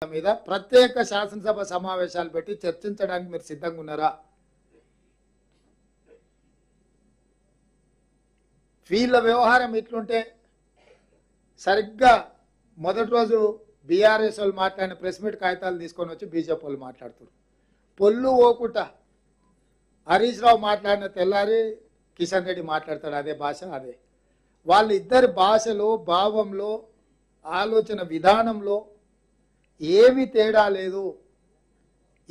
మీద ప్రత్యేక శాసనసభ సమావేశాలు పెట్టి చర్చించడానికి మీరు సిద్ధంగా ఉన్నారా? వీళ్ళ వ్యవహారం ఇట్లుంటే సరిగ్గా మొదటి రోజు బీఆర్ఎస్ వాళ్ళు మాట్లాడిన ప్రెస్ మీట్ కాగితాలు తీసుకొని వచ్చి బీజేపీ వాళ్ళు మాట్లాడుతారు. పొల్లు ఓకుట హరీష్ రావు మాట్లాడిన తెల్లారి కిషన్ రెడ్డి మాట్లాడతాడు అదే భాష. అదే వాళ్ళ ఇద్దరి భాషలో, భావంలో, ఆలోచన విధానంలో ఏమీ తేడా లేదు.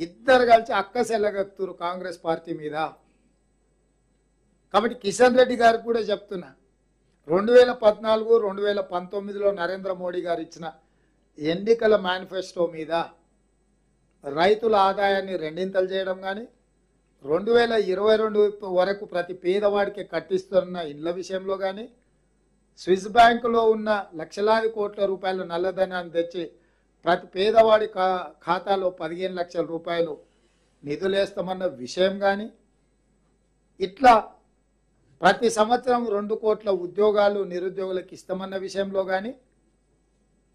ఇద్దరు కలిసి అక్కసెల్లగక్తురు కాంగ్రెస్ పార్టీ మీద. కాబట్టి కిషన్ రెడ్డి గారికి కూడా చెప్తున్నా, 2014, 2019లో నరేంద్ర మోడీ గారు ఇచ్చిన ఎన్నికల మేనిఫెస్టో మీద రైతుల ఆదాయాన్ని రెండింతలు చేయడం కానీ, 2022 వరకు ప్రతి పేదవాడికి కట్టిస్తున్న ఇళ్ల విషయంలో కానీ, స్విస్ బ్యాంకులో ఉన్న లక్షలాది కోట్ల రూపాయల నల్లధనాన్ని తెచ్చి ప్రతి పేదవాడి ఖాతాలో 15 లక్షల రూపాయలు నిధులేస్తామన్న విషయం కానీ, ఇట్లా ప్రతి సంవత్సరం 2 కోట్ల ఉద్యోగాలు నిరుద్యోగులకు ఇస్తామన్న విషయంలో కానీ,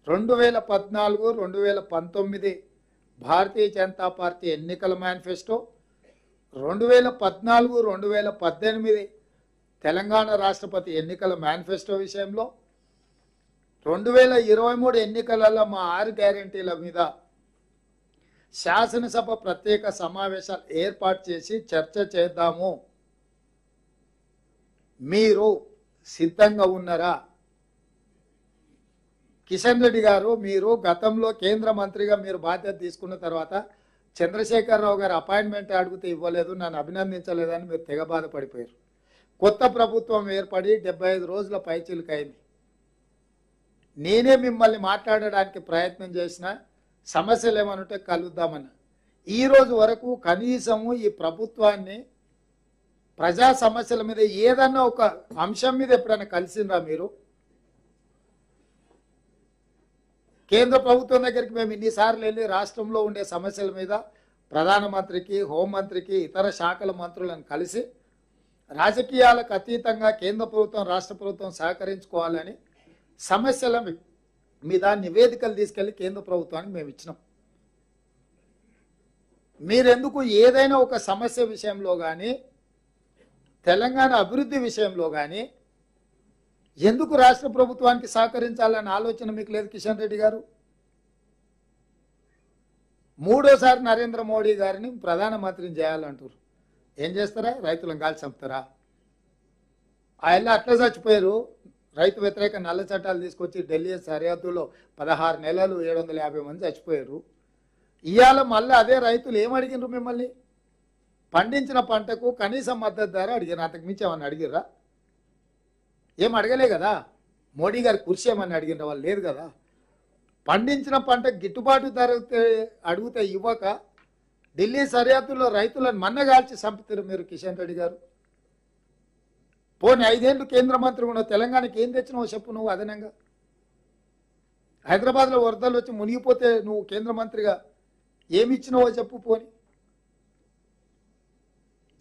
2014, 2019 భారతీయ జనతా పార్టీ ఎన్నికల మేనిఫెస్టో, 2014, 2018 తెలంగాణ రాష్ట్రపతి ఎన్నికల మేనిఫెస్టో విషయంలో, 2023 ఎన్నికలలో మా 6 గ్యారెంటీల మీద శాసనసభ ప్రత్యేక సమావేశాలు ఏర్పాటు చేసి చర్చ చేద్దాము. మీరు సిద్ధంగా ఉన్నారా? కిషన్ రెడ్డి గారు, మీరు గతంలో కేంద్ర మంత్రిగా మీరు బాధ్యత తీసుకున్న తర్వాత చంద్రశేఖరరావు గారు అపాయింట్మెంట్ అడిగితే ఇవ్వలేదు, నన్ను అభినందించలేదని మీరు తెగ బాధపడిపోయారు. కొత్త ప్రభుత్వం ఏర్పడి 75 రోజుల పైచిలుకైంది. నేనే మిమ్మల్ని మాట్లాడడానికి ప్రయత్నం చేసిన, సమస్యలు ఏమనుంటే కలుద్దామన్న. ఈరోజు వరకు కనీసము ఈ ప్రభుత్వాన్ని ప్రజా సమస్యల మీద ఏదన్నా ఒక అంశం మీద ఎప్పుడైనా కలిసిండ్రా మీరు? కేంద్ర ప్రభుత్వం దగ్గరికి మేము ఇన్నిసార్లు వెళ్ళి రాష్ట్రంలో ఉండే సమస్యల మీద ప్రధానమంత్రికి, హోంమంత్రికి, ఇతర శాఖల మంత్రులను కలిసి రాజకీయాలకు అతీతంగా కేంద్ర ప్రభుత్వం, రాష్ట్ర ప్రభుత్వం సహకరించుకోవాలని సమస్యల మీద నివేదికలు తీసుకెళ్లి కేంద్ర ప్రభుత్వానికి మేము ఇచ్చినాం. మీరెందుకు ఏదైనా ఒక సమస్య విషయంలో కానీ, తెలంగాణ అభివృద్ధి విషయంలో కానీ ఎందుకు రాష్ట్ర ప్రభుత్వానికి సహకరించాలన్న ఆలోచన మీకు లేదు కిషన్ రెడ్డి గారు? మూడోసారి నరేంద్ర మోడీ గారిని ప్రధానమంత్రిని చేయాలంటారు. ఏం చేస్తారా? రైతులను గాలి చంపుతారా? ఆయన అట్లా చచ్చిపోయారు. రైతు వ్యతిరేక నల్ల చట్టాలు తీసుకొచ్చి ఢిల్లీ సరిహద్దులో 16 నెలలు 750 మంది చచ్చిపోయారు. ఇవాళ మళ్ళీ అదే రైతులు ఏమడిగినారు మిమ్మల్ని? పండించిన పంటకు కనీస మద్దతు ధర అడిగారు. అంతకు మించి ఏమన్నా అడిగిర్రా? ఏం అడగలే కదా. మోడీ గారి కుర్చీ ఏమన్నా అడిగిన వాళ్ళు లేదు కదా. పండించిన పంటకు గిట్టుబాటు ధర అడిగితే ఇవ్వక ఢిల్లీ సరిహద్దులో రైతులను మన్నగాల్చి చంపుతారు మీరు కిషన్ రెడ్డి గారు. పోనీ 5 ఏళ్ళు కేంద్ర మంత్రి ఉన్నావు, తెలంగాణకి ఏం తెచ్చినావో చెప్పు. నువ్వు అదనంగా హైదరాబాద్లో వరదలు వచ్చి మునిగిపోతే నువ్వు కేంద్ర మంత్రిగా ఏమి ఇచ్చినావో చెప్పు. పోని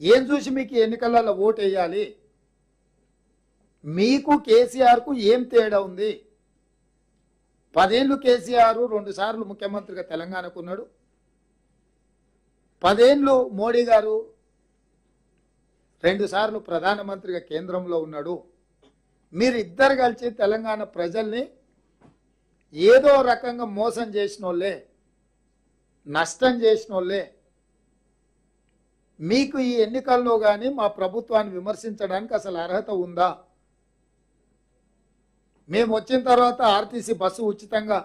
ఏం చూసి మీకు ఎన్నికలలో ఓటు వేయాలి? మీకు కేసీఆర్కు ఏం తేడా ఉంది? 10 ఏళ్ళు కేసీఆర్ 2 సార్లు ముఖ్యమంత్రిగా తెలంగాణకు ఉన్నాడు. 10 ఏళ్ళు మోడీ గారు 2 సార్లు ప్రధానమంత్రిగా కేంద్రంలో ఉన్నాడు. మీరిద్దరు కలిసి తెలంగాణ ప్రజల్ని ఏదో రకంగా మోసం చేసిన వాళ్ళే, నష్టం చేసిన వాళ్ళే. మీకు ఈ ఎన్నికల్లో కానీ మా ప్రభుత్వాన్ని విమర్శించడానికి అసలు అర్హత ఉందా? మేము వచ్చిన తర్వాత ఆర్టీసీ బస్సు ఉచితంగా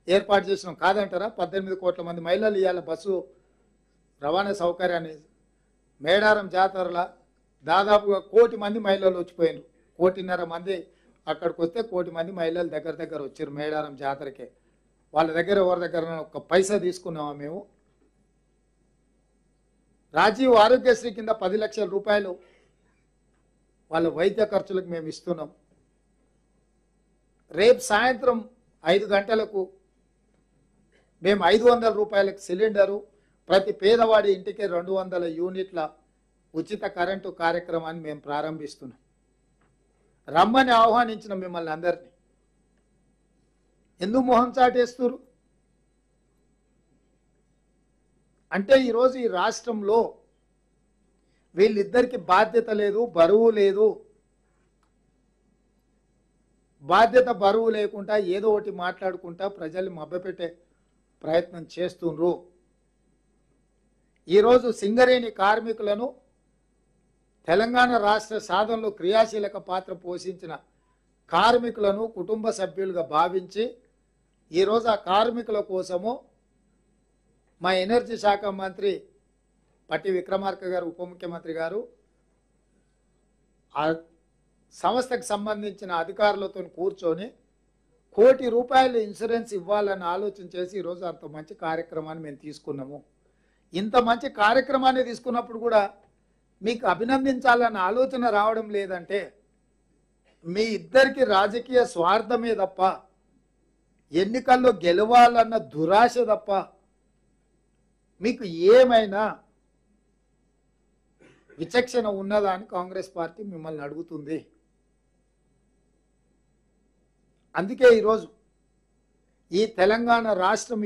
ఏర్పాటు చేసినాం, కాదంటారా? 18 కోట్ల మంది మహిళలు ఇవాళ బస్సు రవాణా సౌకర్యాన్ని, మేడారం జాతరల దాదాపుగా 1 కోటి మంది మహిళలు వచ్చిపోయినారు. 1.5 కోటి మంది అక్కడికి వస్తే 1 కోటి మంది మహిళలు దగ్గర వచ్చారు మేడారం జాతరకే. వాళ్ళ దగ్గర ఎవరి దగ్గర ఒక్క పైసా తీసుకున్నామా మేము? రాజీవ్ ఆరోగ్యశ్రీ కింద 10 లక్షల రూపాయలు వాళ్ళ వైద్య ఖర్చులకు మేము ఇస్తున్నాం. రేపు సాయంత్రం 5 గంటలకు మేము 500 రూపాయలకు సిలిండరు, ప్రతి పేదవాడి ఇంటికి 200 యూనిట్ల ఉచిత కరెంటు కార్యక్రమాన్ని మేము ప్రారంభిస్తున్నాం. రమ్మని ఆహ్వానించిన మిమ్మల్ని అందరినీ ఎందుకు మొహం చాటేస్తున్నారు? అంటే ఈరోజు ఈ రాష్ట్రంలో వీళ్ళిద్దరికి బాధ్యత లేదు, బరువు లేదు. బాధ్యత బరువు లేకుండా ఏదో ఒకటి మాట్లాడుకుంటా ప్రజల్ని మభ్యపెట్టే ప్రయత్నం చేస్తుండ్రు. ఈరోజు సింగరేణి కార్మికులను తెలంగాణ రాష్ట్ర సాధనలో క్రియాశీలక పాత్ర పోషించిన కార్మికులను కుటుంబ సభ్యులుగా భావించి ఈరోజు ఆ కార్మికుల కోసము మా ఎనర్జీ శాఖ మంత్రి పట్టి విక్రమార్క గారు, ఉప ముఖ్యమంత్రి గారు ఆ సంస్థకు సంబంధించిన అధికారులతో కూర్చొని ₹1 కోటి ఇన్సూరెన్స్ ఇవ్వాలని ఆలోచన చేసి ఈరోజు అంత మంచి కార్యక్రమాన్ని మేము తీసుకున్నాము. ఇంత మంచి కార్యక్రమాన్ని తీసుకున్నప్పుడు కూడా మీకు అభినందించాలన్న ఆలోచన రావడం లేదంటే మీ ఇద్దరికి రాజకీయ స్వార్థమే తప్ప, ఎన్నికల్లో గెలవాలన్న దురాశ తప్ప మీకు ఏమైనా విచక్షణ ఉన్నదా అని కాంగ్రెస్ పార్టీ మిమ్మల్ని అడుగుతుంది. అందుకే ఈరోజు ఈ తెలంగాణ రాష్ట్రం